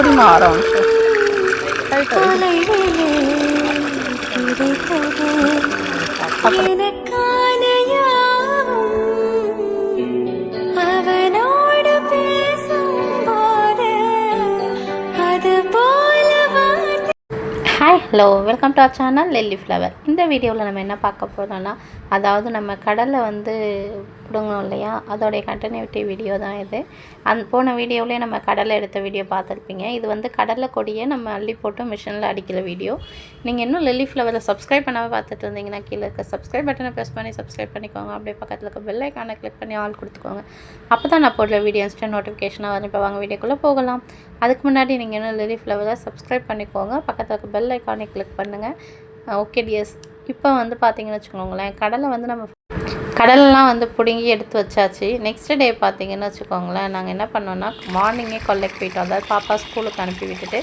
எப்படி மாறும் hi hello welcome to our channel lily flower. இந்த வீடியோவில் நம்ம என்ன பார்க்க போகிறோம்னா, அதாவது நம்ம கடலை வந்து பிடுங்கணும் இல்லையா, அதோடைய கண்டினியூட்டி வீடியோ தான் இது. போன வீடியோவிலே நம்ம கடலை எடுத்த வீடியோ பார்த்துருப்பீங்க. இது வந்து கடலை கொடியை நம்ம அள்ளி போட்டு மிஷினில் அடிக்கிற வீடியோ. நீங்கள் இன்னும் லில்லி ஃப்ளவரை சப்ஸ்கிரைப் பண்ணாமல் பார்த்துட்டு இருந்தீங்கன்னா கீழே இருக்க சப்ஸ்கிரைப் பட்டனை ப்ரெஸ் பண்ணி சப்ஸ்கிரைப் பண்ணிக்கோங்க. அப்படியே பக்கத்தில் இருக்க பெல் ஐக்கானை கிளிக் பண்ணி ஆல் கொடுத்துக்கோங்க. அப்போ தான் நான் போடுற வீடியோ இன்ஸ்டன்ட் நோட்டிஃபிகேஷனாக வரும். இப்போ வாங்க வீடியோக்குள்ளே போகலாம். அதுக்கு முன்னாடி நீங்கள் இன்னும் லில்லி ஃப்ளவரை சப்ஸ்கிரைப் பண்ணிக்கோங்க, பக்கத்தில் இருக்க பெல் ஐக்கானை கிளிக் பண்ணுங்கள். ஓகே டியர்ஸ், இப்போ வந்து பார்த்தீங்கன்னு வச்சுக்கோங்களேன், கடலெலாம் வந்து பிடுங்கி எடுத்து வச்சாச்சு. நெக்ஸ்ட் டே பார்த்தீங்கன்னு வச்சுக்கோங்களேன், நாங்கள் என்ன பண்ணோன்னா மார்னிங்கே கொல்லைக்கு போயிட்டோம். அதாவது பாப்பா ஸ்கூலுக்கு அனுப்பி விட்டுட்டு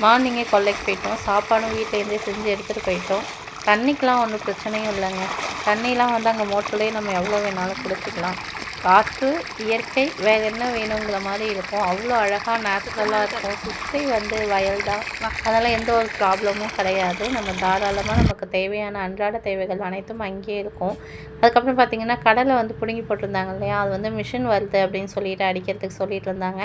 மார்னிங்கே கொல்லைக்கு போயிட்டோம். சாப்பாடும் வீட்டிலேருந்தே செஞ்சு எடுத்துகிட்டு போயிட்டோம். தண்ணிக்கெலாம் ஒன்றும் பிரச்சனையும் இல்லைங்க. தண்ணிலாம் வந்து அங்கே மோட்டர்லேயே நம்ம எவ்வளோ வேணாலும் குடிச்சிக்கலாம். காற்று, இயற்கை, வேறு என்ன வேணுங்கிற மாதிரி இருக்கும். அவ்வளோ அழகாக நேச்சுரலாக இருக்கும். சுற்றி வந்து வயல் தான், அதனால் எந்த ஒரு ப்ராப்ளமும் கிடையாது. நம்ம தாராளமாக நமக்கு தேவையான அன்றாட தேவைகள் அனைத்தும் அங்கேயே இருக்கும். அதுக்கப்புறம் பார்த்திங்கன்னா கடலை வந்து பிடுங்கி போட்டிருந்தாங்க இல்லையா, அது வந்து மிஷின் வருது அப்படின்னு சொல்லிட்டு அடிக்கிறதுக்கு சொல்லிட்டு இருந்தாங்க.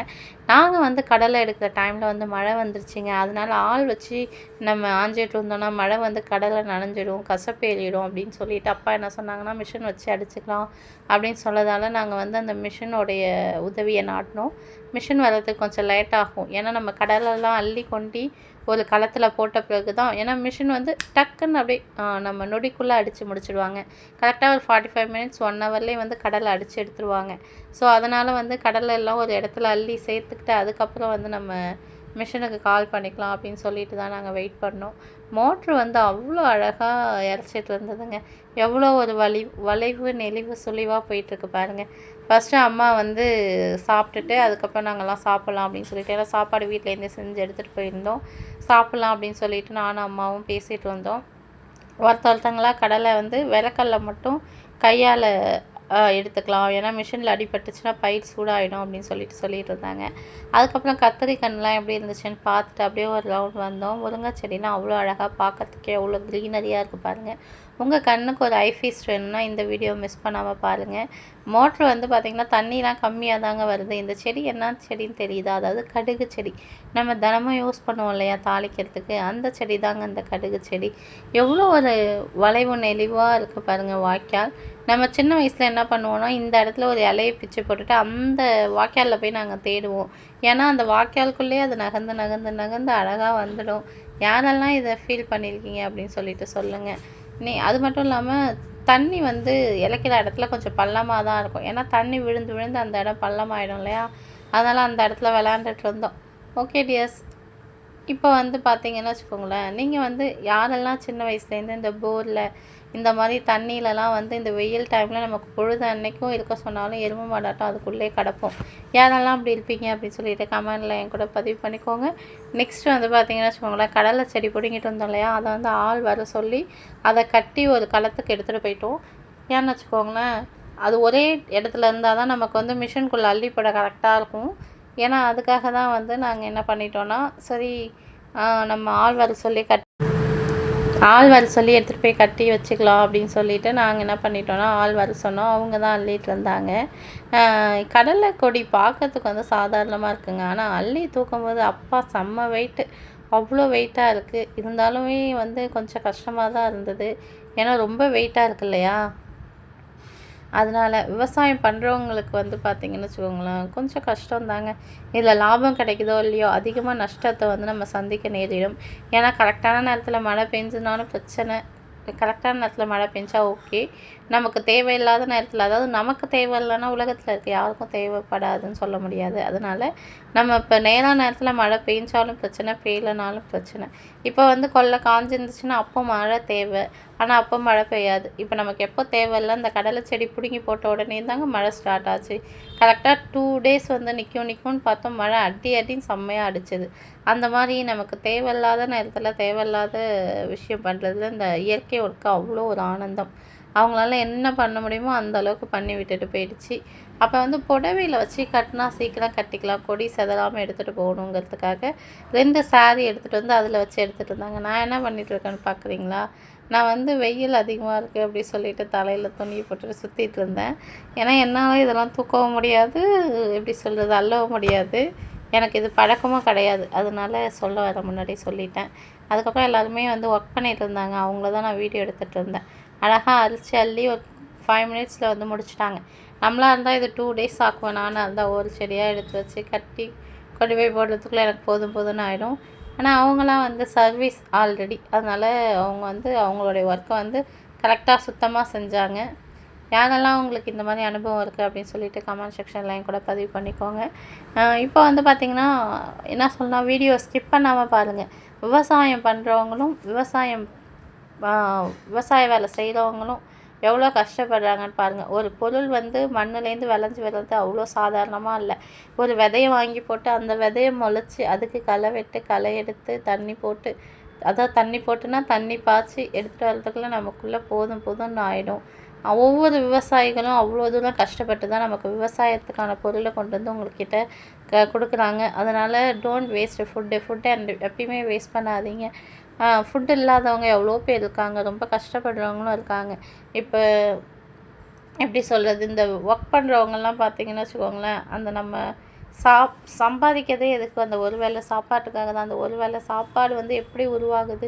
நாங்கள் வந்து கடலை எடுக்கிற டைமில் வந்து மழை வந்துருச்சுங்க. அதனால் ஆள் வச்சு நம்ம ஆஞ்சிட்டு இருந்தோம்னா மழை வந்து கடலை நனைஞ்சிடும், கசப்பேறிடும் அப்படின்னு சொல்லிட்டு அப்பா என்ன சொன்னாங்கன்னா, மிஷின் வச்சு அடிச்சுக்கலாம் அப்படின்னு சொல்லதால் நாங்கள் வந்து அந்த மிஷினோடைய உதவியை நாட்டினோம். மிஷின் வர்றதுக்கு கொஞ்சம் லேட் ஆகும். ஏன்னா நம்ம கடலெல்லாம் அள்ளி கொண்டு ஒரு களத்தில் போட்ட பிறகு தான், ஏன்னா மிஷின் வந்து டக்குன்னு அப்படியே நம்ம நொடிக்குள்ளே அடித்து முடிச்சிடுவாங்க. கரெக்டாக ஒரு 45 மினிட்ஸ் 1 ஹவர்லேயே வந்து கடலை அடித்து எடுத்துருவாங்க. ஸோ அதனால் வந்து கடலை எல்லாம் ஒரு இடத்துல அள்ளி சேர்த்துக்கிட்டு அதுக்கப்புறம் வந்து நம்ம மிஷினுக்கு கால் பண்ணிக்கலாம் அப்படின்னு சொல்லிட்டு தான் நாங்கள் வெயிட் பண்ணோம். மோட்ரு வந்து அவ்வளோ அழகாக இறச்சிட்டு இருந்ததுங்க. எவ்வளோ ஒரு வளைவு நெளிவு சுழிவாக போயிட்டுருக்கு பாருங்கள். ஃபஸ்ட்டு அம்மா வந்து சாப்பிட்டுட்டு அதுக்கப்புறம் நாங்கள்லாம் சாப்பிட்லாம் அப்படின்னு சொல்லிட்டு, ஏன்னா சாப்பாடு வீட்டிலேருந்தே செஞ்சு எடுத்துகிட்டு போயிருந்தோம். சாப்பிட்லாம் அப்படின்னு சொல்லிட்டு நானும் அம்மாவும் பேசிகிட்டு வந்தோம். ஒருத்தவங்களாக கடலை வந்து விளக்கல்ல மட்டும் கையால் எடுத்துக்கலாம், ஏன்னா மிஷினில் அடிபட்டுச்சுன்னா பயிர் சூடாகிடும் அப்படின்னு சொல்லிட்டு இருந்தாங்க. அதுக்கப்புறம் கத்திரி கண்ணுலாம் எப்படி இருந்துச்சுன்னு பார்த்துட்டு அப்படியே ஒரு ரவுண்ட் வந்தோம். முருங்கை செடினா அவ்வளோ அழகாக பார்க்கறதுக்கே அவ்வளோ க்ரீனரியாக இருக்குது பாருங்கள். உங்கள் கண்ணுக்கு ஒரு ஐஃபீஸ் வேணும்னா இந்த வீடியோ மிஸ் பண்ணாமல் பாருங்கள். மோட்ரு வந்து பார்த்திங்கன்னா தண்ணிலாம் கம்மியாக தாங்க வருது. இந்த செடி என்ன செடின்னு தெரியுதா? அதாவது கடுகு செடி. நம்ம தினமும் யூஸ் பண்ணுவோம் இல்லையா தாளிக்கிறதுக்கு, அந்த செடி தாங்க இந்த கடுகு செடி. எவ்வளோ ஒரு வளைவு நெளிவாக இருக்குது பாருங்கள் வாய்க்கால். நம்ம சின்ன வயசில் என்ன பண்ணுவோன்னா, இந்த இடத்துல ஒரு இலையை பிச்சு போட்டுட்டு அந்த வாய்க்காலில் போய் நாங்கள் தேடுவோம். ஏன்னா அந்த வாய்க்காலுக்குள்ளேயே அது நகர்ந்து அழகாக வந்துடும். யாரெல்லாம் இதை ஃபீல் பண்ணியிருக்கீங்க அப்படின்னு சொல்லிட்டு சொல்லுங்கள். அது மட்டும் இல்லாமல் தண்ணி வந்து இலைக்கிற இடத்துல கொஞ்சம் பள்ளமாக தான் இருக்கும். ஏன்னா தண்ணி விழுந்து அந்த இடம் பள்ளமாயிடும் இல்லையா, அதனால் அந்த இடத்துல விளாண்டுட்டு இருந்தோம். ஓகே டியர்ஸ், இப்போ வந்து பார்த்தீங்கன்னா வச்சுக்கோங்களேன், நீங்கள் வந்து யாரெல்லாம் சின்ன வயசுலேருந்து இந்த போரில் இந்த மாதிரி தண்ணியிலலாம் வந்து இந்த வெயில் டைமில் நமக்கு பொழுது அன்னைக்கும் இருக்க சொன்னாலும் எறும்பு மாடாட்டம் அதுக்குள்ளே கிடப்போம். யாரெல்லாம் அப்படி இருப்பீங்க அப்படின்னு சொல்லிட்டு கமெண்டில் என் கூட பதிவு பண்ணிக்கோங்க. நெக்ஸ்ட்டு வந்து பார்த்திங்கன்னா வச்சுக்கோங்களேன், கடலை செடி பிடிங்கிட்டு வந்தோம் இல்லையா, அதை வந்து ஆள் வர சொல்லி அதை கட்டி ஒரு களத்துக்கு எடுத்துகிட்டு போயிட்டோம். ஏன்னு வச்சுக்கோங்களேன், அது ஒரே இடத்துல இருந்தால் தான் நமக்கு வந்து மிஷின்குள்ளே அள்ளிப்பட கரெக்டாக இருக்கும். ஏன்னா அதுக்காக தான் வந்து நாங்கள் என்ன பண்ணிட்டோன்னா, சரி நம்ம ஆள் வர சொல்லி எடுத்துகிட்டு போய் கட்டி வச்சுக்கலாம் அப்படின்னு சொல்லிட்டு நாங்கள் என்ன பண்ணிட்டோன்னா ஆள் வர சொன்னோம். அவங்க தான் அள்ளிட்டு இருந்தாங்க. கடலை கொடி பார்க்கறதுக்கு வந்து சாதாரணமாக இருக்குங்க, ஆனால் அள்ளி தூக்கும்போது அப்பா செம்ம வெயிட்டு, அவ்வளோ வெயிட்டாக இருக்குது. இருந்தாலுமே வந்து கொஞ்சம் கஷ்டமாக தான் இருந்தது, ஏன்னா ரொம்ப வெயிட்டாக இருக்கு இல்லையா. அதனால் விவசாயம் பண்ணுறவங்களுக்கு வந்து பார்த்திங்கன்னு வச்சுக்கோங்களேன், கொஞ்சம் கஷ்டம்தாங்க. இதில் லாபம் கிடைக்குதோ இல்லையோ அதிகமாக நஷ்டத்தை வந்து நம்ம சந்திக்க நேரிடும். ஏன்னா கரெக்டான நேரத்தில் மழை பெஞ்சதுனாலும் பிரச்சனை, கரெக்டான நேரத்தில் மழை பெஞ்சா ஓகே. நமக்கு தேவையில்லாத நேரத்தில், அதாவது நமக்கு தேவை இல்லைன்னா உலகத்தில் இருக்க யாருக்கும் தேவைப்படாதுன்னு சொல்ல முடியாது. அதனால் நம்ம இப்போ நேரான நேரத்தில் மழை பெஞ்சாலும் பிரச்சனை, பெய்யலைனாலும் பிரச்சனை. இப்போ வந்து கொல்லை காஞ்சிருந்துச்சுன்னா அப்போ மழை தேவை, ஆனால் அப்போ மழை பெய்யாது. இப்போ நமக்கு எப்போ தேவையில்லை, இந்த கடலை செடி பிடுங்கி போட்ட உடனே தாங்க மழை ஸ்டார்ட் ஆச்சு. கரெக்டாக 2 டேஸ் வந்து நிற்கும்னு பார்த்தோம், மழை அடின்னு செம்மையாக அடிச்சது. அந்த மாதிரி நமக்கு தேவையில்லாத நேரத்தில் தேவையில்லாத விஷயம் பண்ணுறதுல இந்த இயற்கை ஒர்க்கு அவ்வளோ ஒரு ஆனந்தம். அவங்களால என்ன பண்ண முடியுமோ அந்த அளவுக்கு பண்ணி விட்டுட்டு போயிடுச்சு. அப்போ வந்து புடவையில வச்சு கட்டினா சீக்கிரம் கட்டிக்கலாம், கொடி செதறாமல் எடுத்துகிட்டு போகணுங்கிறதுக்காக 2 சாரீ எடுத்துகிட்டு வந்து அதில் வச்சு எடுத்துகிட்டு இருந்தாங்க. நான் என்ன பண்ணிகிட்டு இருக்கேன்னு பார்க்குறீங்களா? நான் வந்து வெயில் அதிகமாக இருக்குது அப்படி சொல்லிட்டு தலையில் துணியை போட்டுட்டு சுற்றிட்டு இருந்தேன். ஏன்னா என்னால் இதெல்லாம் தூக்கவும் முடியாது, எப்படி சொல்கிறது, அள்ளவும் முடியாது. எனக்கு இது பழக்கமும் கிடையாது. அதனால சொல்ல வர முன்னாடி சொல்லிட்டேன். அதுக்கப்புறம் எல்லாருமே வந்து ஒர்க் பண்ணிகிட்டு இருந்தாங்க. அவங்கள தான் நான் வீடியோ எடுத்துகிட்டு இருந்தேன். அழகாக அரிச்சு அள்ளி ஒரு 5 மினிட்ஸில் வந்து முடிச்சுட்டாங்க. நம்மளா இருந்தால் இது 2 டேஸ் ஆக்குவேன். நானாக இருந்தால் ஒரு செடியாக எடுத்து வச்சு கட்டி கொண்டு போய் போடுறதுக்குள்ளே எனக்கு போதும் போதும்னு ஆகிடும். ஆனால் அவங்களாம் வந்து சர்வீஸ் ஆல்ரெடி, அதனால் அவங்க வந்து அவங்களுடைய ஒர்க்கை வந்து கரெக்டாக சுத்தமாக செஞ்சாங்க. யாரெல்லாம் உங்களுக்கு இந்த மாதிரி அனுபவம் இருக்குது அப்படின்னு சொல்லிட்டு கமெண்ட் செக்ஷன்லையும் கூட பதிவு பண்ணிக்கோங்க. இப்போ வந்து பார்த்திங்கன்னா என்ன சொல்லலாம், வீடியோ ஸ்கிப் பண்ணாமல் பாருங்கள். விவசாயம் பண்ணுறவங்களும் விவசாய வேலை செய்கிறவங்களும் எவ்வளோ கஷ்டப்படுறாங்கன்னு பாருங்கள். ஒரு பொருள் வந்து மண்ணுலேருந்து விளைஞ்சி வர்றது அவ்வளோ சாதாரணமாக இல்லை. ஒரு விதையை வாங்கி போட்டு அந்த விதையை முளைச்சி அதுக்கு களை வெட்டு, களை எடுத்து தண்ணி போட்டு, அதான் தண்ணி போட்டுனா தண்ணி பாய்ச்சி எடுத்துகிட்டு வர்றதுக்குள்ளே நமக்குள்ளே போதும் போதும்னு ஆகிடும். ஒவ்வொரு விவசாயிகளும் அவ்வளோ தூரம் கஷ்டப்பட்டு தான் நமக்கு விவசாயத்துக்கான பொருளை கொண்டு வந்து உங்கள்கிட்ட கொடுக்குறாங்க. அதனால் டோன்ட் வேஸ்ட் ஃபுட்டு அண்ட் எப்பயுமே வேஸ்ட் பண்ணாதீங்க. ஃபுட் இல்லாதவங்க எவ்வளோ பேர் இருக்காங்க, ரொம்ப கஷ்டப்படுறவங்களும் இருக்காங்க. இப்போ எப்படி சொல்கிறது, இந்த ஒர்க் பண்ணுறவங்கலாம் பார்த்திங்கன்னு வச்சுக்கோங்களேன், அந்த நம்ம சம்பாதிக்கிறதே எதுக்கு, அந்த ஒரு வேளை சாப்பாட்டுக்காக தான். அந்த ஒரு வேளை சாப்பாடு வந்து எப்படி உருவாகுது,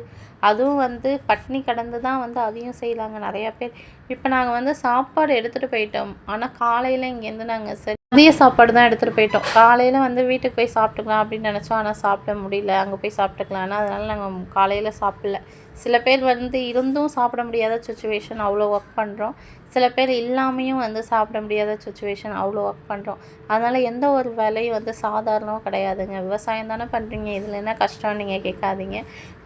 அதுவும் வந்து பட்னி கடந்து தான் வந்து அதையும் செய்யலாங்க நிறையா பேர். இப்போ நாங்கள் வந்து சாப்பாடு எடுத்துகிட்டு போயிட்டோம். ஆனால் காலையில் இங்கேருந்து நாங்கள் சரி மதிய சாப்பாடு தான் எடுத்துகிட்டு போயிட்டோம். காலையில் வந்து வீட்டுக்கு போய் சாப்பிட்டுக்கலாம் அப்படின்னு நினச்சோம். ஆனால் சாப்பிட முடியல, அங்கே போய் சாப்பிட்டுக்கலான்னு. அதனால் நாங்கள் காலையில் சாப்பிடல. சில பேர் வந்து இருந்தும் சாப்பிட முடியாத சுச்சுவேஷன், அவ்வளோ ஒர்க் பண்ணுறோம். சில பேர் இல்லாமையும் வந்து சாப்பிட முடியாத சுச்சுவேஷன், அவ்வளோ ஒர்க் பண்ணுறோம். அதனால் எந்த ஒரு வேலையும் வந்து சாதாரணம் கிடையாதுங்க. விவசாயம் தானே பண்ணுறீங்க, இதில் என்ன கஷ்டம் நீங்கள் கேட்காதீங்க.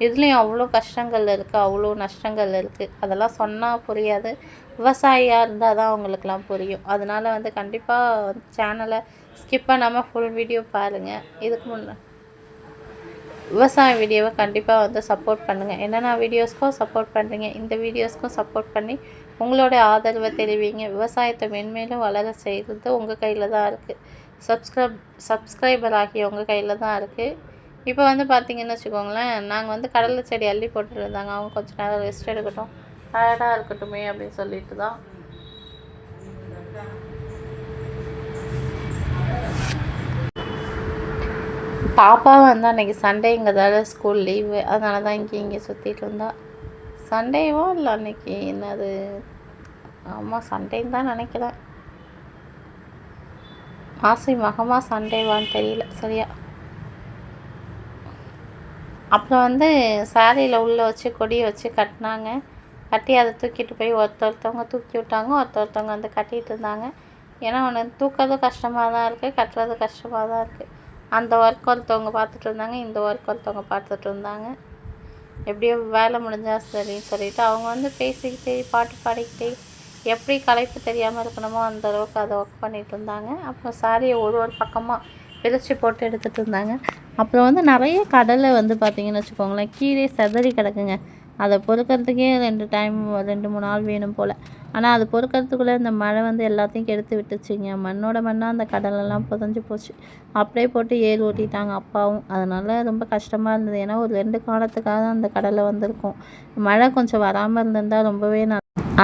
இதுலேயும் அவ்வளோ கஷ்டங்கள் இருக்குது, அவ்வளோ நஷ்டங்கள் இருக்குது. அதெல்லாம் சொன்னால் புரியாது. விவசாயியாக இருந்தால் தான் அவங்களுக்கெல்லாம் புரியும். அதனால் வந்து கண்டிப்பாக சேனலை ஸ்கிப் பண்ணாமல் ஃபுல் வீடியோ பாருங்கள். இதுக்கு முன்னே விவசாய வீடியோவை கண்டிப்பாக வந்து சப்போர்ட் பண்ணுங்கள். என்னென்ன வீடியோஸ்க்கும் சப்போர்ட் பண்ணுறீங்க, இந்த வீடியோஸ்க்கும் சப்போர்ட் பண்ணி உங்களோட ஆதரவை தெரிவிங்க. விவசாயத்தை மென்மேலும் வளர செய்கிறது உங்கள் கையில் தான் இருக்குது. சப்ஸ்கிரைபர் ஆகிய உங்கள் கையில் தான் இருக்குது. இப்போ வந்து பார்த்திங்கன்னு வச்சுக்கோங்களேன், நாங்கள் வந்து கடலை செடி அள்ளி போட்டுருந்தாங்க. அவங்க கொஞ்சம் நேரம் ரெஸ்ட் எடுக்கட்டும், டயர்டாக இருக்கட்டுமே அப்படின்னு சொல்லிட்டு தான். பாப்பா வந்து அன்றைக்கி சண்டேங்கிறதால ஸ்கூல் லீவு, அதனால தான் இங்கே சுற்றிட்டு இருந்தா. சண்டேவோ இல்லை அன்றைக்கி என்னது, ஆமாம் சண்டேன்னு தான் நினைக்கிறேன். மாசி மகமா சண்டேவான்னு தெரியல சரியா. அப்புறம் வந்து சாரியில் உள்ளே வச்சு கொடியை வச்சு கட்டினாங்க. கட்டி அதை தூக்கிட்டு போய் ஒருத்தவங்க தூக்கி விட்டாங்க, ஒருத்தவங்க வந்து கட்டிகிட்டு இருந்தாங்க. ஏன்னா ஒன்று தூக்கிறது கஷ்டமாக தான் இருக்குது, கட்டுறது கஷ்டமாக தான் இருக்குது. அந்த ஒர்க் ஒருத்தவங்க பார்த்துட்டு இருந்தாங்க, இந்த ஒர்க் ஒருத்தவங்க பார்த்துட்டு இருந்தாங்க. எப்படியோ வேலை முடிஞ்சால் சரின்னு சொல்லிவிட்டு அவங்க வந்து பேசிக்கிட்டே பாட்டு பாடிக்கிட்டே எப்படி களைப்பு தெரியாமல் இருக்கணுமோ அந்த அளவுக்கு அதை ஒர்க் பண்ணிகிட்டு இருந்தாங்க. அப்புறம் சாரியை ஒரு பக்கமாக பிரித்து போட்டு எடுத்துகிட்டு இருந்தாங்க. அப்புறம் வந்து நிறைய கடலை வந்து பார்த்திங்கன்னு வச்சுக்கோங்களேன், கீழே செதறி கிடக்குங்க. அதை பொறுக்கிறதுக்கே 2-3 நாள் வேணும் போல். ஆனால் அது பொறுக்கிறதுக்குள்ளே இந்த மழை வந்து எல்லாத்தையும் கெடுத்து விட்டுச்சுங்க. மண்ணோட மண்ணாக அந்த கடலெல்லாம் புதஞ்சு போச்சு. அப்படியே போட்டு ஏர் ஓட்டிட்டாங்க அப்பாவும். அதனால் ரொம்ப கஷ்டமாக இருந்தது. ஏன்னா ஒரு 2 காலத்துக்காக அந்த கடலை வந்திருக்கும். மழை கொஞ்சம் வராமல் இருந்திருந்தால் ரொம்பவே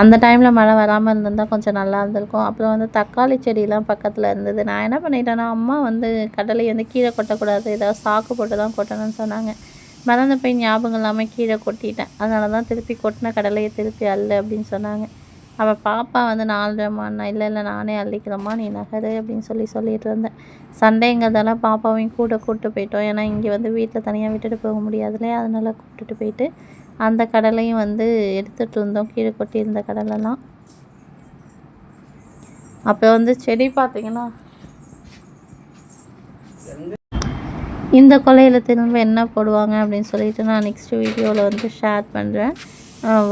அந்த டைமில் மழை வராமல் இருந்திருந்தால் கொஞ்சம் நல்லா இருந்திருக்கும். அப்புறம் வந்து தக்காளி செடியெலாம் பக்கத்தில் இருந்தது. நான் என்ன பண்ணிட்டேன்னா, அம்மா வந்து கடலையை வந்து கீழே கொட்டக்கூடாது, ஏதாவது சாக்கு போட்டு தான் கொட்டணும்னு சொன்னாங்க. மறந்து போய் ஞாபகம் இல்லாமல் கீழே கொட்டிட்டேன். அதனால தான் திருப்பி கொட்டின கடலையை திருப்பி அள்ளு அப்படின்னு சொன்னாங்க. அவள் பாப்பா வந்து 4:30 இல்லை நானே அள்ளிக்கிறேம்மா, நீ நகரு அப்படின்னு சொல்லிட்டு இருந்தேன். சண்டேங்கிறதெல்லாம் பாப்பாவையும் கூப்பிட்டு போயிட்டோம். ஏன்னா இங்கே வந்து வீட்டில் தனியாக விட்டுட்டு போக முடியாது இல்லையா, அதனால் கூப்பிட்டுட்டு போயிட்டு அந்த கடலையும் வந்து எடுத்துகிட்டு இருந்தோம், கீழே கொட்டியிருந்த கடலெல்லாம். அப்புறம் வந்து செடி பார்த்திங்கன்னா, இந்த கொலையில் திரும்ப என்ன போடுவாங்க அப்படின்னு சொல்லிட்டு நான் நெக்ஸ்ட்டு வீடியோவில் வந்து ஷேர் பண்ணுறேன்.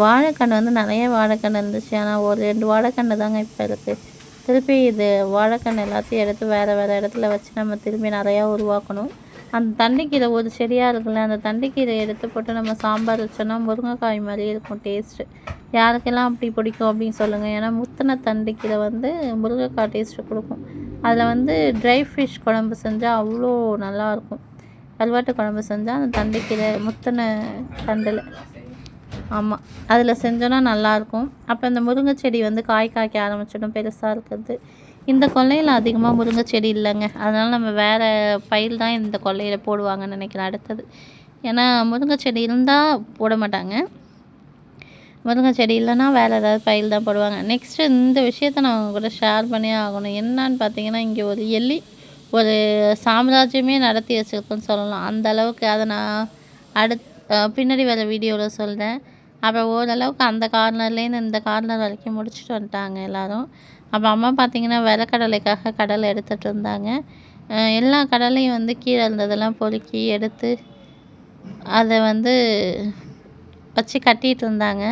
வாழைக்கன்று வந்து நிறைய வாழைக்கன்று இருந்துச்சு. ஆனால் ஒரு 2 வாழைக்கன்று தாங்க இப்போ இருக்குது. திருப்பி இது வாழைக்கன்று எல்லாத்தையும் எடுத்து வேறு இடத்துல வச்சு நம்ம திரும்பி நிறையா உருவாக்கணும். அந்த தண்டைக்கீரை ஒரு செடியாக இருக்குல்ல, அந்த தண்டைக்கீரை எடுத்து போட்டு நம்ம சாம்பார் வச்சோன்னா முருங்கைக்காய் மாதிரியே இருக்கும் டேஸ்ட்டு. யாருக்கெல்லாம் அப்படி பிடிக்கும் அப்படின்னு சொல்லுங்கள். ஏன்னா முத்தின தண்டைக்கீரை வந்து முருங்கைக்காய் டேஸ்ட்டு கொடுக்கும். அதில் வந்து ட்ரை ஃபிஷ் குழம்பு செஞ்சால் அவ்வளோ நல்லாயிருக்கும். கருவாட்டு குழம்பு செஞ்சால் அந்த தண்டைக்கீரை முத்தின தண்டில் ஆமாம் அதில் செஞ்சோன்னா நல்லாயிருக்கும். அப்போ இந்த முருங்கை செடி வந்து காய் காய்க்க ஆரம்பிச்சிடும் பெருசாக இருக்கிறது. இந்த கொல்லையில் அதிகமாக முருங்கை செடி இல்லைங்க. அதனால் நம்ம வேறு பயிர் தான் இந்த கொல்லையில் போடுவாங்கன்னு நினைக்கிறேன் அடுத்தது. ஏன்னா முருங்கை செடி இருந்தால் போட மாட்டாங்க. முருங்கை செடி இல்லைன்னா வேறு ஏதாவது பயிர் தான் போடுவாங்க. நெக்ஸ்ட்டு இந்த விஷயத்த நான் அவங்க கூட ஷேர் பண்ணியே ஆகணும். என்னான்னு பார்த்தீங்கன்னா, இங்கே ஒரு எலி ஒரு சாம்ராஜ்யமே நடத்தி வச்சுருக்குன்னு சொல்லலாம். அந்த அளவுக்கு அதை நான் பின்னாடி வர வீடியோவில் சொல்கிறேன். அப்புறம் ஓரளவுக்கு அந்த கார்னர்லேருந்து இந்த கார்னர் வரைக்கும் முடிச்சுட்டு வந்துட்டாங்க எல்லோரும். அப்போ அம்மா பார்த்திங்கன்னா கடலைக்காக கடலை எடுத்துகிட்டு இருந்தாங்க. எல்லா கடலையும் வந்து கீழே இருந்ததெல்லாம் பொறுக்கி எடுத்து அதை வந்து வச்சு கட்டிகிட்டு இருந்தாங்க.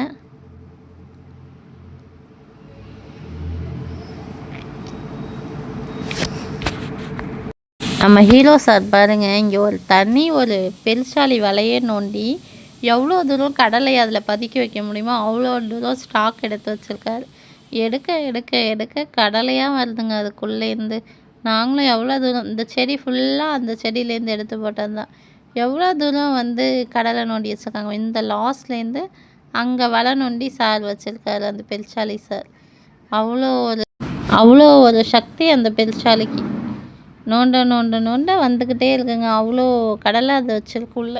நம்ம ஹீரோ சார் பாருங்கள், இங்கே ஒரு பெருசாலி வலையே நோண்டி எவ்வளோ தூரம் கடலை அதில் பதுக்கி வைக்க முடியுமோ அவ்வளோ தூரம் ஸ்டாக் எடுத்து வச்சுருக்காரு. எடுக்க எடுக்க எடுக்க கடலையாக வருதுங்க அதுக்குள்ளேருந்து. நாங்களும் எவ்வளோ தூரம் இந்த செடி ஃபுல்லாக அந்த செடியிலேருந்து எடுத்து போட்டது தான். எவ்வளோ தூரம் வந்து கடலை நோண்டி வச்சுருக்காங்க. இந்த லாஸ்ட்லேருந்து அங்கே வலை நோண்டி சார் வச்சுருக்காரு அந்த பெருசாலி சார். அவ்வளோ ஒரு சக்தி அந்த பெருசாலிக்கு. நோண்ட நோண்ட நோண்ட வந்துக்கிட்டே இருக்குங்க. அவ்வளோ கடலை அது வச்சிருக்குள்ள.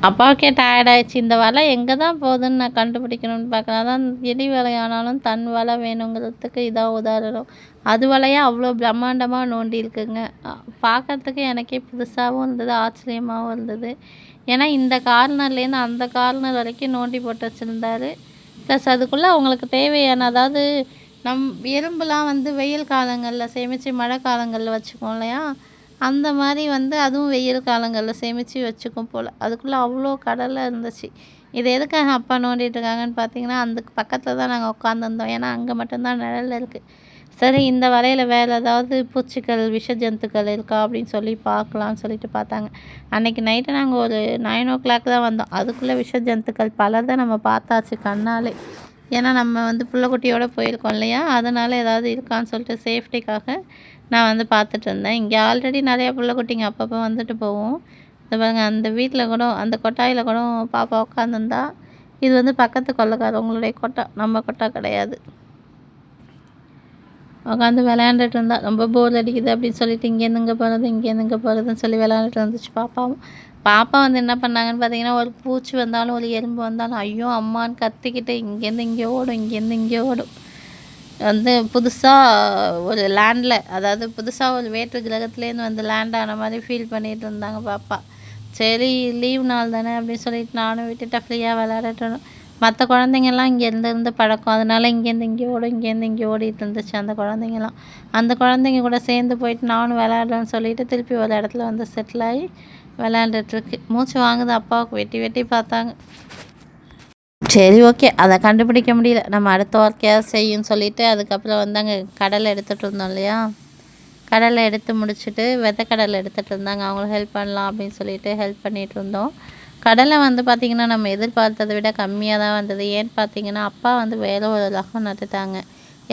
அப்பாவுக்கே டயர்டாயிடுச்சு. இந்த வலை எங்கே தான் போகுதுன்னு நான் கண்டுபிடிக்கணும்னு பார்க்குறேன். அதான் எலி வலையானாலும் தன் வலை வேணுங்கிறதுக்கு இதான் உதாரணம். அது வலையாக அவ்வளோ பிரம்மாண்டமாக நோண்டி இருக்குங்க. பார்க்குறதுக்கு எனக்கே புதுசாகவும் இருந்தது, ஆச்சரியமாகவும் இருந்தது. ஏன்னா இந்த கார்னர்லேருந்து அந்த கார்னர் வரைக்கும் நோண்டி போட்டு வச்சுருந்தாரு. ப்ளஸ் அதுக்குள்ளே அவங்களுக்கு தேவையான, அதாவது எறும்புலாம் வந்து வெயில் காலங்களில் சேமித்து மழை காலங்களில் வச்சுக்கோம் இல்லையா, அந்த மாதிரி வந்து அதுவும் வெயில் காலங்களில் சேமித்து வச்சுக்கும் போல். அதுக்குள்ளே அவ்வளோ கடலை இருந்துச்சு. இது எதுக்காக அப்பா நோண்டிகிட்ருக்காங்கன்னு பார்த்தீங்கன்னா, அந்த பக்கத்தில் தான் நாங்கள் உட்காந்துருந்தோம். ஏன்னா அங்கே மட்டும்தான் நிழல் இருக்குது. சரி, இந்த வலையில் வேறு ஏதாவது பூச்சிகள் விஷ ஜந்துக்கள் இருக்கா அப்படின்னு சொல்லி பார்க்கலான்னு சொல்லிட்டு பார்த்தாங்க. அன்றைக்கி நைட்டு நாங்கள் ஒரு 9 o'clock தான் வந்தோம். அதுக்குள்ளே விஷ ஜந்துக்கள் பலதை நம்ம பார்த்தாச்சு கண்ணாலே. ஏன்னா நம்ம வந்து புள்ளக்குட்டியோடு போயிருக்கோம் இல்லையா, அதனால் ஏதாவது இருக்கான்னு சொல்லிட்டு சேஃப்டிக்காக நான் வந்து பார்த்துட்டு இருந்தேன். இங்கே ஆல்ரெடி நிறையா புள்ளக்குட்டிங்க அப்பப்போ வந்துட்டு போவோம். இந்த பாருங்க, அந்த வீட்டில் கூட அந்த கொட்டாயில் கூட பாப்பா உட்காந்துருந்தா. இது வந்து பக்கத்து கொள்ளைக்காரவங்களுடைய கொட்டா, நம்ம கொட்டா கிடையாது. உட்காந்து விளையாண்டுட்டு இருந்தா. ரொம்ப போர் அடிக்குது அப்படின்னு சொல்லிட்டு இங்கேருந்து இங்கே போகிறதுன்னு சொல்லி விளையாண்டுட்டு வந்துச்சு பாப்பாவும். பாப்பா வந்து என்ன பண்ணாங்கன்னு பார்த்தீங்கன்னா, ஒரு பூச்சி வந்தாலும் ஒரு எறும்பு வந்தாலும் ஐயோ அம்மான்னு கத்திக்கிட்டு இங்கேருந்து இங்கே ஓடும். வந்து புதுசாக ஒரு லேண்டில், அதாவது புதுசாக ஒரு வேற்று கிரகத்துலேருந்து வந்து லேண்ட் ஆன மாதிரி ஃபீல் பண்ணிகிட்டு இருந்தாங்க பாப்பா. சரி, லீவ் நாள் தானே அப்படின்னு சொல்லிட்டு நானும் விட்டுட்டு ஃப்ரீயாக விளையாடட்டணும். மற்ற குழந்தைங்கள்லாம் இங்கேருந்து பழக்கம், அதனால் இங்கேருந்து இங்கே ஓடிட்டு இருந்துச்சு அந்த குழந்தைங்கலாம். அந்த குழந்தைங்க கூட சேர்ந்து போயிட்டு நானும் விளையாடுறேன்னு சொல்லிட்டு திருப்பி ஒரு இடத்துல வந்து செட்டில் ஆகி விளையாண்டுட்ருக்கு. மூச்சு வாங்குது அப்பாவுக்கு. வெட்டி பார்த்தாங்க. சரி, ஓகே, அதை கண்டுபிடிக்க முடியல, நம்ம அடுத்த ஒர்க்கையாவது செய்யும்னு சொல்லிவிட்டு அதுக்கப்புறம் வந்து அங்கே கடலை எடுத்துகிட்டு இருந்தோம் இல்லையா, கடலை எடுத்து முடிச்சுட்டு கடலை எடுத்துகிட்டு இருந்தாங்க. அவங்களுக்கு ஹெல்ப் பண்ணலாம் அப்படின்னு சொல்லிட்டு ஹெல்ப் பண்ணிகிட்டு இருந்தோம். கடலை வந்து பார்த்திங்கன்னா நம்ம எதிர்பார்த்ததை விட கம்மியாக தான் வந்தது. ஏன்னு பார்த்தீங்கன்னா, அப்பா வந்து வேறு ஒரு ரகம் நட்டுட்டாங்க.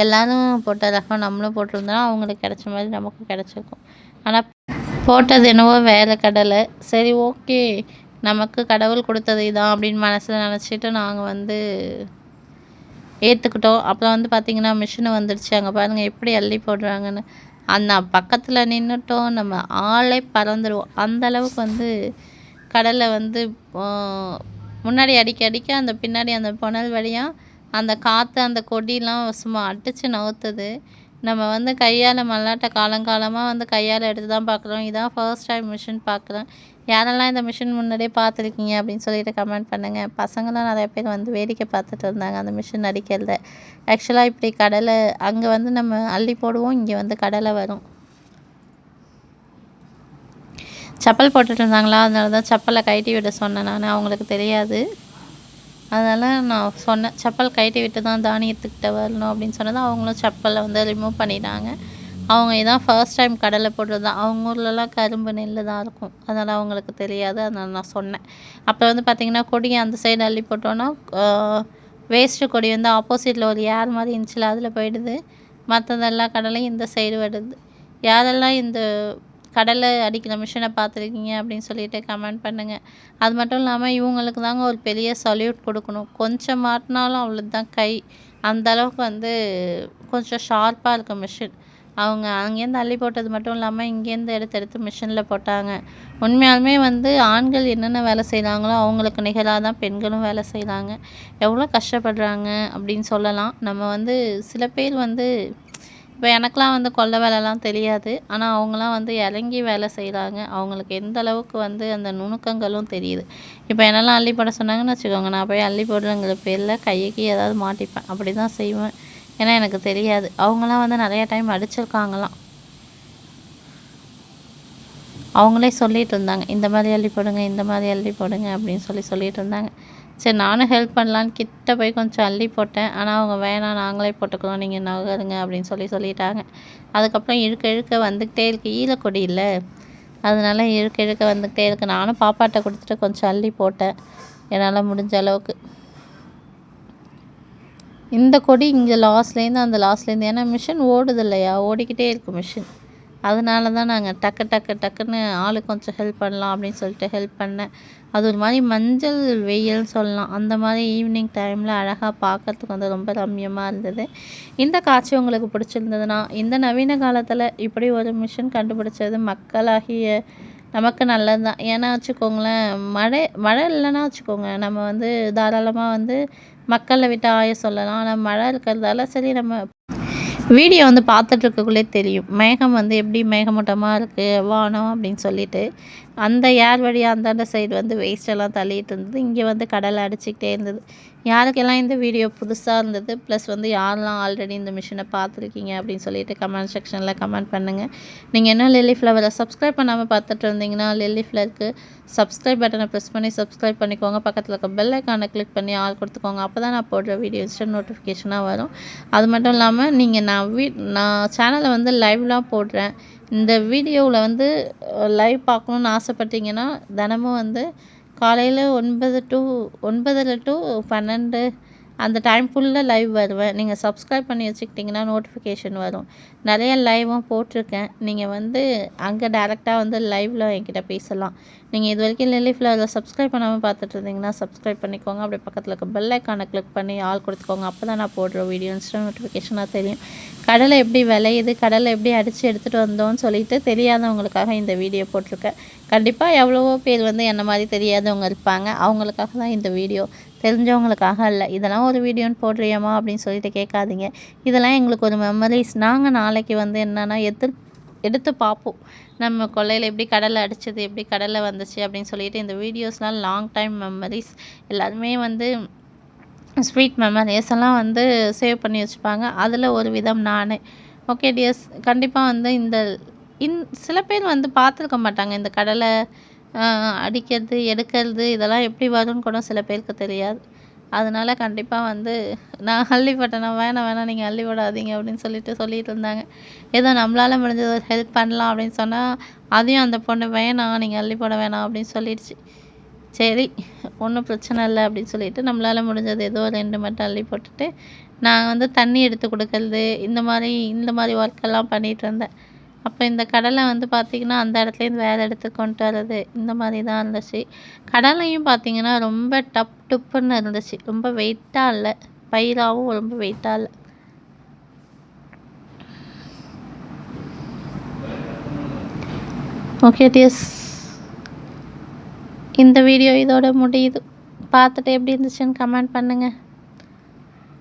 எல்லோரும் போட்ட ரகம் நம்மளும் போட்டிருந்தோம், அவங்களுக்கு கிடைச்ச மாதிரி நமக்கும் கிடச்சிருக்கும். ஆனால் போட்டது என்னவோ வேறு கடலை. சரி, ஓகே, நமக்கு கடவுள் கொடுத்தது இதான் அப்படின்னு மனசில் நினச்சிட்டு நாங்கள் வந்து ஏற்றுக்கிட்டோம். அப்புறம் வந்து பார்த்திங்கன்னா மிஷினு வந்துடுச்சு. அங்கே பாருங்கள் எப்படி அள்ளி போடுறாங்கன்னு. அந்த பக்கத்தில் நின்றுட்டோம், நம்ம ஆளே பறந்துடுவோம். அந்தளவுக்கு வந்து கடலை வந்து முன்னாடி அடிக்க அந்த பின்னாடி அந்த புனல் வழியாக அந்த காற்று அந்த கொடியெலாம் சும்மா அடித்து நவுத்துது. நம்ம வந்து கையால் மல்லாட்டை காலங்காலமாக வந்து கையால் எடுத்து தான் பார்க்குறோம். இதான் ஃபர்ஸ்ட் டைம் மிஷின் பார்க்குறேன். யாரெல்லாம் இந்த மிஷின் முன்னாடியே பார்த்துருக்கீங்க அப்படின்னு சொல்லிட்டு கமெண்ட் பண்ணுங்கள். பசங்களாம் நிறைய பேர் வந்து வேடிக்கை பார்த்துட்டு இருந்தாங்க அந்த மிஷின் அடிக்கிறத. ஆக்சுவலாக இப்படி கடலை அங்கே வந்து நம்ம அள்ளி போடுவோம், இங்கே வந்து கடலை வரும். செப்பல் போட்டுட்டு இருந்தாங்களா, அதனால தான் செப்பலை கழட்டி விட சொன்னேன் நான். அவங்களுக்கு தெரியாது, அதனால் நான் சொன்னேன் செப்பல் கழட்டி விட்டு தான் தானியத்துக்கிட்ட வரணும் அப்படின்னு சொன்னது. அவங்களும் செப்பலை வந்து ரிமூவ் பண்ணிட்டாங்க. அவங்க இதான் ஃபர்ஸ்ட் டைம் கடலை போடுறது தான். அவங்க ஊர்லலாம் கரும்பு நெல் தான் இருக்கும். அதனால் அவங்களுக்கு தெரியாது. அதனால் நான் சொன்னேன். அப்போ வந்து பார்த்திங்கன்னா கொடியை அந்த சைடு அள்ளி போட்டோன்னா வேஸ்ட்டு கொடி வந்து ஆப்போசிட்டில் ஒரு ஏர் மாதிரி இருந்துச்சுல அதில் போயிடுது. மற்றதெல்லாம் கடலையும் இந்த சைடு வருது. யாரெல்லாம் இந்த கடலை அடிக்கிற மிஷினை பார்த்துருக்கீங்க அப்படின்னு சொல்லிட்டு கமெண்ட் பண்ணுங்கள். அது மட்டும் இல்லாமல் இவங்களுக்கு தாங்க ஒரு பெரிய சல்யூட் கொடுக்கணும். கொஞ்சம் மாட்டினாலும் அவ்வளோ தான் கை. அந்தளவுக்கு வந்து கொஞ்சம் ஷார்ப்பாக இருக்கும் மிஷின். அவங்க அங்கேருந்து அள்ளி போட்டது மட்டும் இல்லாமல் இங்கேருந்து எடுத்து மிஷினில் போட்டாங்க. உண்மையாலுமே வந்து ஆண்கள் என்னென்ன வேலை செய்கிறாங்களோ அவங்களுக்கு நிகராக தான் பெண்களும் வேலை செய்கிறாங்க. எவ்வளோ கஷ்டப்படுறாங்க அப்படின்னு சொல்லலாம். நம்ம வந்து சில பேர் வந்து இப்போ எனக்கெலாம் வந்து கொல்லை வேலைலாம் தெரியாது. ஆனால் அவங்களாம் வந்து இறங்கி வேலை செய்கிறாங்க. அவங்களுக்கு எந்த அளவுக்கு வந்து அந்த நுணுக்கங்களும் தெரியுது. இப்போ என்னெல்லாம் அள்ளி போட சொன்னாங்கன்னு வச்சுக்கோங்க, நான் போய் அள்ளி போடுறேங்கிற பேரில் கைக்கு ஏதாவது மாட்டிப்பேன். அப்படி தான் செய்வேன். ஏன்னா எனக்கு தெரியாது. அவங்களாம் வந்து நிறையா டைம் அடிச்சிருக்காங்களாம். அவங்களே சொல்லிகிட்டு இருந்தாங்க, இந்த மாதிரி அள்ளி போடுங்க, இந்த மாதிரி அள்ளி போடுங்க அப்படின்னு சொல்லிட்டு இருந்தாங்க. சரி நானும் ஹெல்ப் பண்ணலான்னு கிட்ட போய் கொஞ்சம் அள்ளி போட்டேன். ஆனால் அவங்க வேணாம், நாங்களே போட்டுக்கலாம், நீங்கள் நகருங்க அப்படின்னு சொல்லிட்டாங்க. அதுக்கப்புறம் இழுக்க வந்துக்கிட்டே இருக்குது. ஈரக்கொடி இல்லை, அதனால இழுக்க வந்துக்கிட்டே இருக்குது. நானும் பாப்பாட்ட கொடுத்துட்டு கொஞ்சம் அள்ளி போட்டேன் என்னால் முடிஞ்ச அளவுக்கு. இந்த கொடி இங்கே லாஸ்ட்லேருந்து அந்த லாஸ்ட்லேருந்து, ஏன்னா மிஷின் ஓடுது இல்லையா, ஓடிக்கிட்டே இருக்கும் மிஷின். அதனால தான் நாங்கள் டக்குன்னு ஆளுக்கு கொஞ்சம் ஹெல்ப் பண்ணலாம் அப்படின்னு சொல்லிட்டு ஹெல்ப் பண்ணேன். அது ஒரு மாதிரி மஞ்சள் வெயில்னு சொல்லலாம். அந்த மாதிரி ஈவினிங் டைமில் அழகாக பார்க்கறதுக்கு வந்து ரொம்ப ரம்மியமாக இருந்தது. இந்த காட்சி உங்களுக்கு பிடிச்சிருந்ததுன்னா, இந்த நவீன காலத்தில் இப்படி ஒரு மிஷின் கண்டுபிடிச்சது மக்களாகிய நமக்கு நல்லது தான். ஏன்னா வச்சுக்கோங்களேன், மழை இல்லைன்னா வச்சுக்கோங்க, நம்ம வந்து தாராளமாக வந்து மக்களை விட்டு ஆய சொல்லலாம். ஆனால் மழை இருக்கிறதால சரி நம்ம வீடியோ வந்து பார்த்துட்ருக்கக்குள்ளே தெரியும் மேகம் வந்து எப்படி மேகமூட்டமாக இருக்குது வானம் அப்படின்னு சொல்லிட்டு. அந்த ஏர் வழியாக அந்தாண்ட சைடு வந்து வேஸ்ட்டெல்லாம் தள்ளிட்டு இருந்தது. இங்கே வந்து கடலை அடிச்சிக்கிட்டே இருந்தது. யாருக்கெல்லாம் இந்த வீடியோ புதுசாக இருந்தது, ப்ளஸ் வந்து யாரெல்லாம் ஆல்ரெடி இந்த மிஷினை பார்த்துருக்கீங்க அப்படின்னு சொல்லிட்டு கமெண்ட் செக்ஷனில் கமெண்ட் பண்ணுங்கள். நீங்கள் என்ன லில்லி ஃப்ளவரை சப்ஸ்கிரைப் பண்ணாமல் பார்த்துட்டு இருந்தீங்கன்னா லில்லி ஃப்ளவருக்கு சப்ஸ்கிரைப் பட்டனை ப்ரெஸ் பண்ணி சப்ஸ்கிரைப் பண்ணிக்கோங்க. பக்கத்தில் இருக்க பெல் ஐக்கானை கிளிக் பண்ணி ஆல் கொடுத்துக்கோங்க. அப்போ தான் நான் போடுற வீடியோ இன்ஸ்டன்ட் நோட்டிஃபிகேஷனாக வரும். அது மட்டும் இல்லாமல் நீங்கள் நான் சேனலை வந்து லைவ்லாம் போடுறேன். இந்த வீடியோவில் வந்து லைவ் பார்க்கணுன்னு ஆசைப்பட்டீங்கன்னா தினமும் வந்து காலையில் 9 to 12 அந்த டைம் ஃபுல்லாக லைவ் வருவேன். நீங்கள் சப்ஸ்கிரைப் பண்ணி வச்சுக்கிட்டிங்கன்னா நோட்டிஃபிகேஷன் வரும். நிறைய லைவும் போட்டிருக்கேன். நீங்கள் வந்து அங்கே டேரெக்டாக வந்து லைவில் என்கிட்ட பேசலாம். நீங்கள் இது வரைக்கும் லில்லி ஃப்ளவரில் சப்ஸ்கிரைப் பண்ணாமல் பார்த்துட்டு இருந்தீங்கன்னா சப்ஸ்கிரைப் பண்ணிக்கோங்க. அப்படியே பக்கத்தில் இருக்க பெல் ஐக்கானை கிளிக் பண்ணி ஆல் கொடுத்துக்கோங்க. அப்போ தான் நான் போடுற வீடியோ இன்ஸ்டன்ட் நோட்டிஃபிகேஷனாக தெரியும். கடலை எப்படி விளையுது, கடலை எப்படி அடித்து எடுத்துகிட்டு வந்தோன்னு சொல்லிட்டு தெரியாதவங்களுக்காக இந்த வீடியோ போட்டிருக்கேன். கண்டிப்பாக எவ்வளவோ பேர் வந்து என்ன மாதிரி தெரியாதவங்க இருப்பாங்க. அவங்களுக்காக தான் இந்த வீடியோ, தெரிஞ்சவங்களுக்காக இல்லை. இதெல்லாம் ஒரு வீடியோன்னு போடுறியாமா அப்படின்னு சொல்லிட்டு கேட்காதீங்க. இதெல்லாம் எங்களுக்கு ஒரு மெமரிஸ். நாங்கள் நாளைக்கு வந்து என்னென்னா எடுத்து பார்ப்போம். நம்ம கொல்லையில் எப்படி கடலை அடித்தது, எப்படி கடலை வந்துச்சு அப்படின்னு சொல்லிட்டு இந்த வீடியோஸ்லாம் லாங் டைம் மெமரிஸ். எல்லாருமே வந்து ஸ்வீட் மெமரிஸ் எல்லாம் வந்து சேவ் பண்ணி வச்சுப்பாங்க. அதில் ஒரு விதம் நான். ஓகே டியர்ஸ், கண்டிப்பாக வந்து சில பேர் வந்து பார்த்துருக்க மாட்டாங்க. இந்த கடலை அடிக்கிறது எடுக்கிறது இதெல்லாம் எப்படி வரும்னு கூட சில பேருக்கு தெரியாது. அதனால் கண்டிப்பாக வந்து நான் அள்ளி போட்டேன்னா வேணாம் நீங்கள் அள்ளி போடாதீங்க அப்படின்னு சொல்லிட்டு இருந்தாங்க. ஏதோ நம்மளால் முடிஞ்சது ஒரு ஹெல்ப் பண்ணலாம் அப்படின்னு சொன்னால் அதையும் அந்த பொண்ணு வேணாம் நீங்கள் அள்ளி போட வேணாம் அப்படின்னு சொல்லிடுச்சு. சரி ஒன்றும் பிரச்சனை இல்லை அப்படின்னு சொல்லிட்டு நம்மளால் முடிஞ்சது ஏதோ 2 மட்டும் அள்ளி போட்டுட்டு நான் வந்து தண்ணி எடுத்து கொடுக்கறது இந்த மாதிரி ஒர்க்கெல்லாம் பண்ணிகிட்டு இருந்தேன். அப்போ இந்த கடலை வந்து பார்த்திங்கன்னா அந்த இடத்துலேருந்து வேறு இடத்துக்கு கொண்டு வர்றது இந்த மாதிரி தான் இருந்துச்சு. கடலையும் பார்த்திங்கன்னா ரொம்ப டுப்புன்னு இருந்துச்சு. ரொம்ப வெயிட்டாக இல்லை, பயிராகவும் ரொம்ப வெயிட்டாக இல்லை. ஓகே டியர்ஸ், இந்த வீடியோ இதோட முடியுது. பார்த்துட்டு எப்படி இருந்துச்சுன்னு கமெண்ட் பண்ணுங்கள்.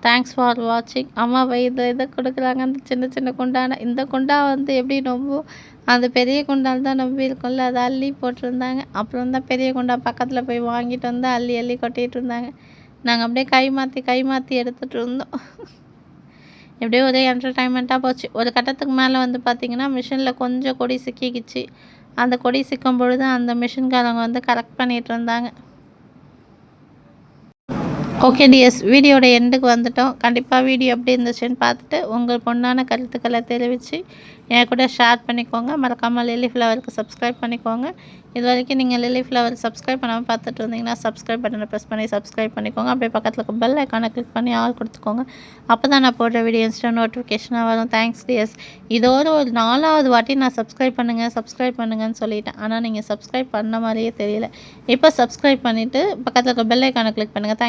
தேங்க்ஸ் ஃபார் வாட்சிங். அம்மா இதை கொடுக்குறாங்க அந்த சின்ன குண்டான. இந்த குண்டா வந்து எப்படி நொம்பும், அந்த பெரிய குண்டால் தான் நம்பி இருக்கும்ல, அதை அள்ளி போட்டிருந்தாங்க. அப்புறம் தான் பெரிய குண்டா பக்கத்தில் போய் வாங்கிட்டு வந்து அள்ளி கொட்டிகிட்டு இருந்தாங்க. நாங்கள் அப்படியே கை மாற்றி எடுத்துகிட்டு இருந்தோம். எப்படியோ ஒரே என்டர்டைன்மெண்ட்டாக போச்சு. ஒரு கட்டத்துக்கு மேலே வந்து பார்த்திங்கன்னா மிஷினில் கொஞ்சம் கொடி சிக்கிக்கிச்சு. அந்த கொடி சிக்கும் பொழுது அந்த மிஷின்காரங்க வந்து கரெக்ட் பண்ணிகிட்டு இருந்தாங்க. ஓகே டிஎஸ், வீடியோட எண்டுக்கு வந்துட்டோம். கண்டிப்பாக வீடியோ எப்படி இருந்துச்சுன்னு பார்த்துட்டு உங்கள் பொண்ணான கருத்துக்களை தெரிவித்து என் கூட ஷேர் பண்ணிக்கோங்க. மறக்காமல் லில்லி ஃப்ளவருக்கு சப்ஸ்கிரைப் பண்ணிக்கோங்க. இது வரைக்கும் நீங்கள் லில்லி ஃப்ளவர் சப்ஸ்கிரைப் பண்ணாமல் பார்த்துட்டு இருந்தீங்கன்னா சப்ஸ்கிரைப் பட்டனை ப்ரெஸ் பண்ணி சப்ஸ்கிரைப் பண்ணிக்கோங்க. அப்படியே பக்கத்தில் இருக்க பெல் ஐக்கானை கிளிக் பண்ணி ஆல் கொடுத்துக்கோங்க. அப்போ தான் நான் போடுற வீடியோ இன்ஸ்டன்ட் நோட்டிஃபிகேஷனாக வரும். தேங்க்ஸ் டிஎஸ். இதோட ஒரு 4வது வாட்டி நான் சப்ஸ்கிரைப் பண்ணுங்கன்னு சொல்லிட்டேன். ஆனால் நீங்கள் சப்ஸ்கிரைப் பண்ண மாதிரியே தெரியல. இப்போ சப்ஸ்கிரைப் பண்ணிவிட்டு பக்கத்தில் இருக்க பெல் ஐக்கானை கிளிக் பண்ணுங்கள். தேங்க்ஸ்.